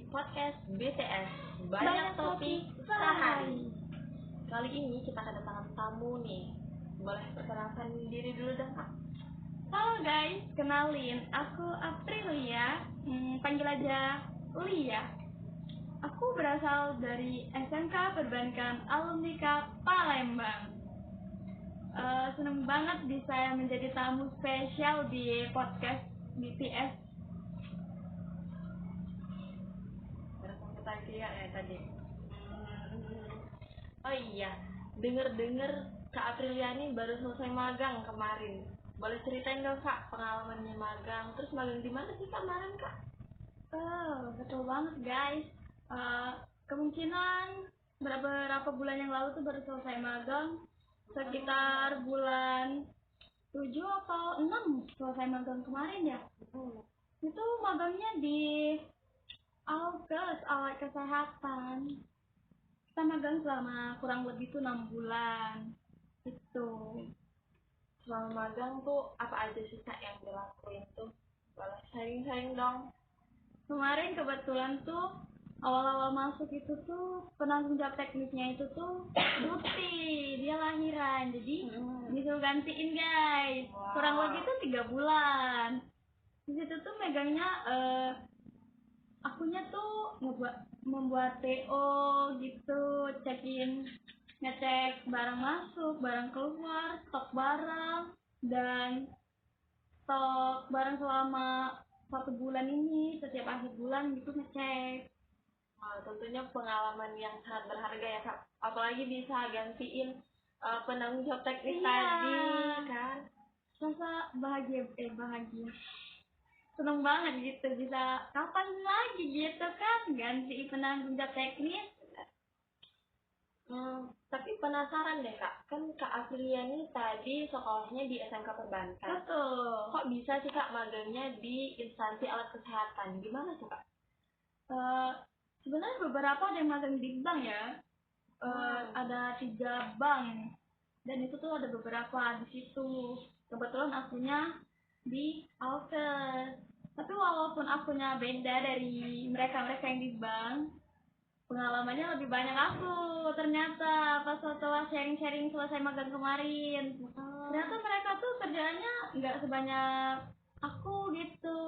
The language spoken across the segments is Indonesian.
podcast BTS Banyak Topik Sehari. Kali ini kita kedatangan tamu nih. Boleh perkenalkan diri dulu dong, Kak? Halo guys, kenalin, aku Aprilia, panggil aja Lia. Aku berasal dari SMK Perbankan Alumni Palembang. Seneng banget bisa menjadi tamu spesial di podcast BTS. Ya tadi. Oh iya, denger Kak Aprilia ini baru selesai magang kemarin. Boleh ceritain dong Kak pengalamannya magang. Terus magang di mana sih kemarin Kak? Betul banget guys. Kemungkinan beberapa bulan yang lalu tuh baru selesai magang. Sekitar bulan 7 atau 6 selesai magang kemarin ya. Itu magangnya di Alkes, alat kesehatan. Kita magang selama kurang lebih tuh 6 bulan. Itu. Selama magang tuh apa aja sih Kak yang dilakuin tuh? Boleh sharing dong. Kemarin kebetulan tuh awal-awal masuk itu tuh penanggung jawab teknisnya itu tuh cuti, dia lahiran, jadi disuruh gantiin guys. Kurang lebih tuh 3 bulan. Di situ tuh megangnya akunya tuh membuat TO gitu, ngecek barang masuk, barang keluar, stok barang, dan stok barang selama 1 bulan ini setiap akhir bulan gitu ngecek. Tentunya pengalaman yang sangat berharga ya Kak, apalagi bisa gantiin penanggung jawab teknis tadi kan. Rasa bahagia, seneng banget gitu, bisa kapan lagi gitu kan ganti penanggung jawab teknis. Tapi penasaran deh Kak, kan Kak Aprilia ini tadi sekolahnya di SMK Perbankan. Betul. Kok bisa sih Kak magangnya di instansi alat kesehatan? Gimana tuh Kak? Sebenarnya beberapa ada yang magang di bank ya. Ada 3 bank dan itu tuh ada beberapa di situ. Kebetulan akunya di Alkes. Tapi walaupun akunya beda dari mereka yang di bank, pengalamannya lebih banyak aku ternyata pas setelah sharing selesai magang kemarin. Ternyata mereka tuh kerjaannya nggak sebanyak aku gitu.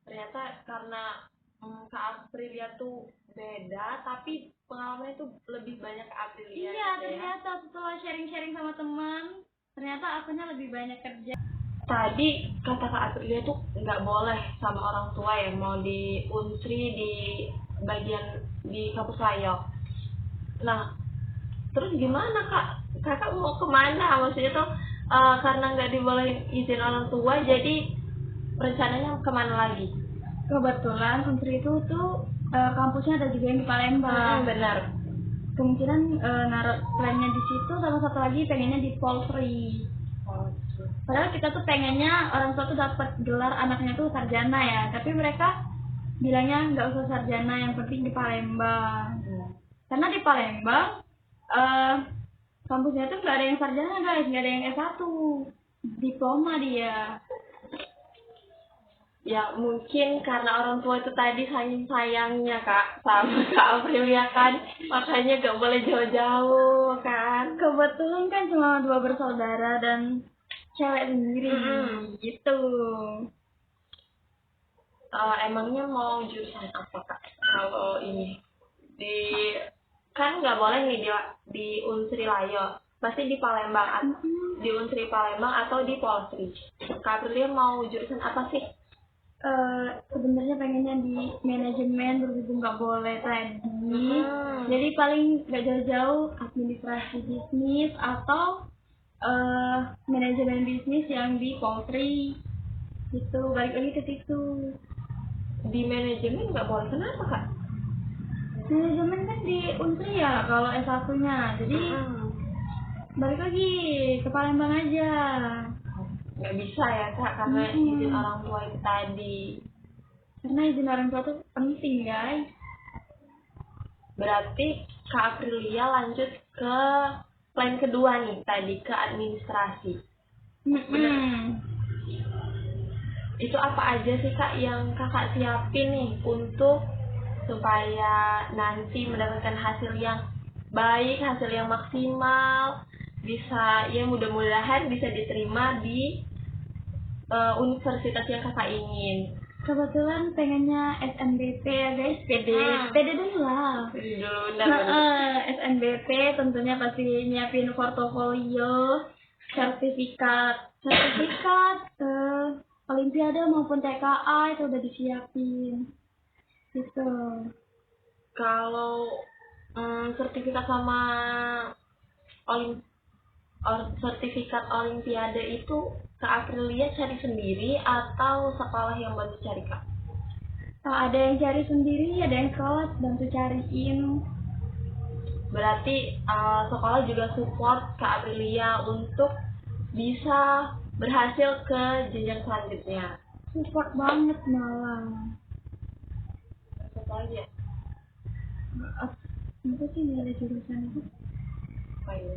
Ternyata karena Kak Aprilia tuh beda, tapi pengalamannya tuh lebih banyak Kak Aprilia. Iya, ternyata setelah sharing sama teman, ternyata akunya lebih banyak kerja. Tadi kata Kak Aprilia tuh nggak boleh sama orang tua yang mau di Unsri di bagian di kampus Layo. Nah, terus gimana Kak? Kakak mau kemana? Maksudnya tuh karena nggak dibolehin izin orang tua, jadi rencananya kemana lagi? Kebetulan Unsri itu tuh kampusnya ada juga yang di Palembang. Benar. Kemungkinan naruh plannya di situ, sama satu lagi pengennya di Polri. Padahal kita tuh pengennya orang tua tuh dapat gelar anaknya tuh sarjana ya, tapi mereka bilangnya nggak usah sarjana, yang penting di Palembang. Karena di Palembang kampusnya tuh nggak ada yang sarjana guys, nggak ada yang S1, diploma dia. Ya mungkin karena orang tua itu tadi sayangnya Kak sama Kak Aprilia kan, makanya gak boleh jauh-jauh kan. Kebetulan kan cuma 2 bersaudara dan cewek sendiri gitu. Emangnya mau jurusan apa Kak? Kalau ini kan nggak boleh nih di Unsri Layo, pasti di Palembang, di Unsri Palembang atau di Polri. Kak Aprilia mau jurusan apa sih? Sebenarnya pengennya di manajemen, berhubung nggak boleh tadi. Jadi paling nggak jauh-jauh administrasi bisnis atau manajemen bisnis yang di Polri gitu, balik lagi ke situ. Di manajemen nggak boleh, kenapa Kak? Manajemen kan di Unsri ya kalau S1-nya, jadi balik lagi ke Palembang aja. Nggak bisa ya Kak, karena izin orang tua itu tadi. Karena izin orang tua tuh penting guys. Berarti Kak Aprilia lanjut ke plan kedua nih tadi, ke administrasi. Itu apa aja sih Kak yang Kakak siapin nih untuk supaya nanti mendapatkan hasil yang baik, hasil yang maksimal, bisa ya mudah-mudahan bisa diterima di universitas yang kakak ingin. Kebetulan pengennya SNBP ya guys, pede dulu lah. Jadi dulu SNBP tentunya pasti nyiapin portofolio, sertifikat Olimpiade maupun TKA itu udah disiapin gitu. Kalau sertifikat sama sertifikat Olimpiade itu Kak Aprilia cari sendiri atau sekolah yang bantu cari Kak? Ada yang cari sendiri, ada yang sekolah bantu cariin. Berarti sekolah juga support Kak Aprilia untuk bisa berhasil ke jenjang selanjutnya. Support banget malah. Apa lagi ya? Apa sih nilai jurusan itu? Apa ya?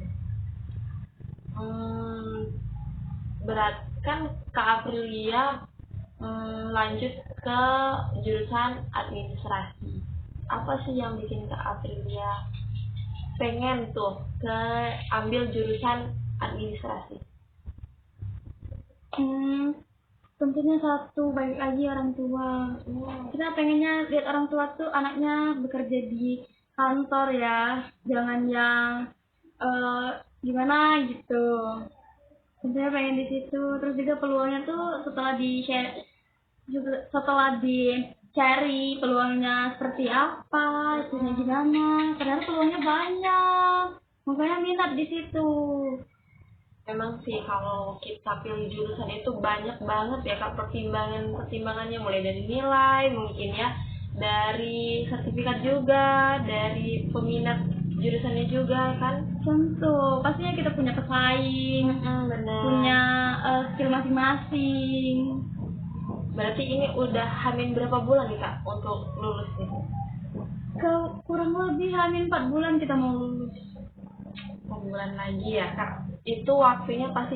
Berat kan Kak Aprilia lanjut ke jurusan administrasi. Apa sih yang bikin Kak Aprilia pengen tuh ambil jurusan administrasi? Tentunya satu, balik lagi orang tua. Kita pengennya lihat orang tua tuh anaknya bekerja di kantor ya, jangan yang gimana gitu. Tentunya pengen di situ. Terus juga peluangnya tuh setelah dicari peluangnya seperti apa, itunya gimana. Ternyata peluangnya banyak, makanya minat di situ. Memang sih kalau kita pilih jurusan itu banyak banget ya Kak pertimbangannya, mulai dari nilai, mungkin ya dari sertifikat juga, dari peminat jurusannya juga kan. Tentu, pastinya kita punya pesaing, Benar. punya skill masing-masing. Berarti ini udah hamin berapa bulan nih Kak untuk lulus nih? Kurang lebih hamin 4 bulan kita mau lulus. 4 bulan lagi ya Kak. Itu waktunya pasti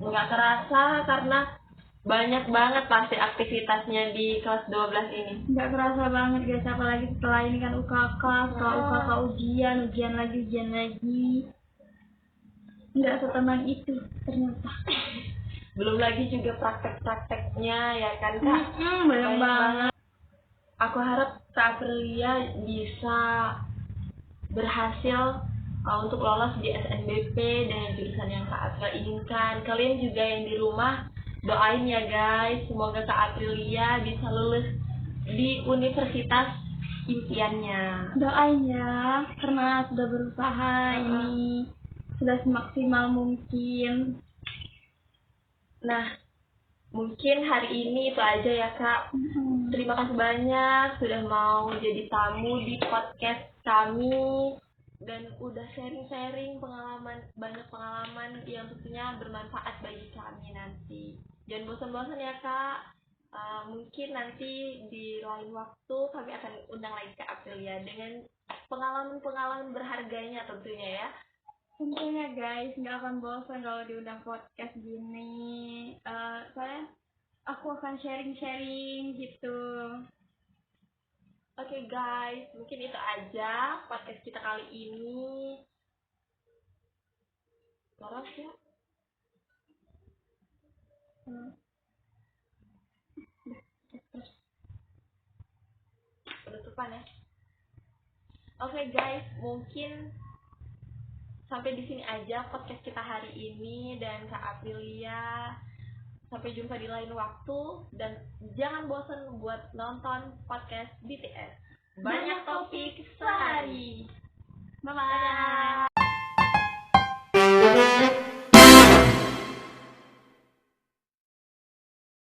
nggak terasa karena banyak banget pasti aktivitasnya di kelas 12 ini. Nggak kerasa banget guys, apalagi setelah ini kan UKK, setelah UKK ujian lagi. Nggak setenang itu ternyata. Belum lagi juga praktek-prakteknya ya kan Kak. Banyak banget. Aku harap Kak Aprilia bisa berhasil untuk lolos di SNBP dengan jurusan yang Kak Aprilia inginkan. Kalian juga yang di rumah doain ya guys, semoga Kak Aprilia bisa lulus di universitas impiannya. Doain ya, karena sudah berusaha ini sudah semaksimal mungkin. Nah, mungkin hari ini itu aja ya Kak. Terima kasih banyak sudah mau jadi tamu di podcast kami dan udah sharing-sharing banyak pengalaman yang tentunya bermanfaat bagi kami nanti. Jangan bosan-bosan ya Kak. Mungkin nanti di lain waktu kami akan undang lagi Kak Aprilia dengan pengalaman-pengalaman berharganya tentunya ya. Tentunya guys, nggak akan bosan kalau diundang podcast gini. Soalnya aku akan sharing-sharing gitu. Oke guys, mungkin itu aja podcast kita kali ini. Terus ya. Penutupan ya. Oke guys, mungkin sampai di sini aja podcast kita hari ini dan Kak Aprilia. Sampai jumpa di lain waktu dan jangan bosan buat nonton podcast BTS. Banyak topik sehari. Bye-bye.